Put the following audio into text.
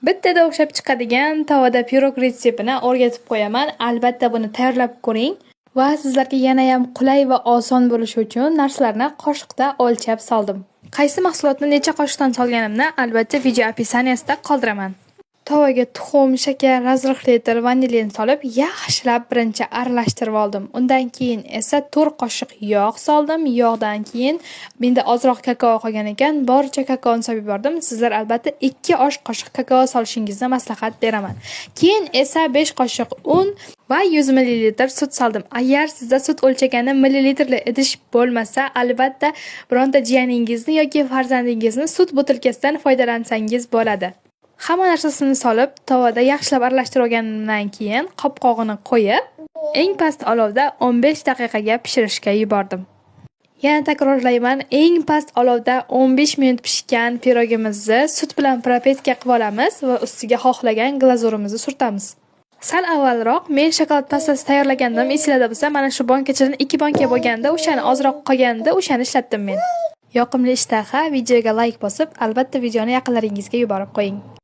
Bittada o'xshab chiqadigan tovada pirog retseptini o'rgatib qo'yaman. Albatta buni tayyorlab ko'ring va sizlarga yana ham qulay va oson bo'lishi uchun narsalarni qoshiqda o'lchab soldim. Qaysi mahsulotni necha qoshiqdan solganimni albatta video opisaniyasida qoldiraman. Tovaga tuxum, shakar, razriq litr vanilin solib, yaxshilab birinchi aralashtirib oldim. Undan keyin esa 4 qoshiq yog' soldim. Yog'dan keyin menda ozroq kakao qolgan ekan, boricha kakaoni solib yubordim. Sizlar albatta 2 osh qoshiq kakao solishingizni maslahat beraman. Keyin esa 5 qoshiq un va 100 ml sut soldim. Agar sizda sut o'lchagani millilitrli idish bo'lmasa, albatta bironta jiyaningizni yoki farzandingizni sut butilkasidan foydalansangiz bo'ladi. Hamma narsasini solib, tovada yaxshilab aralashtirib olgandan keyin qopqog'ini qo'yib, eng past olovda 15 daqiqaga pishirishga yubordim. Yana takrorlayman, eng past olovda 15 minut pishgan pirogimizni sut bilan propetka qilib olamiz va ustiga xohlagan glazurimizni surtamiz. Sal avvalroq men shokolad pastasi tayyorlagandim. Esingizda bo'lsa, mana shu bankachadan 2 banka bo'lganda, o'shani ozroq qolganda, o'shani ishlatdim men. Yoqimli ishtaha, videoga like bosib, albatta videoni yaqinlaringizga yuborib qo'ying.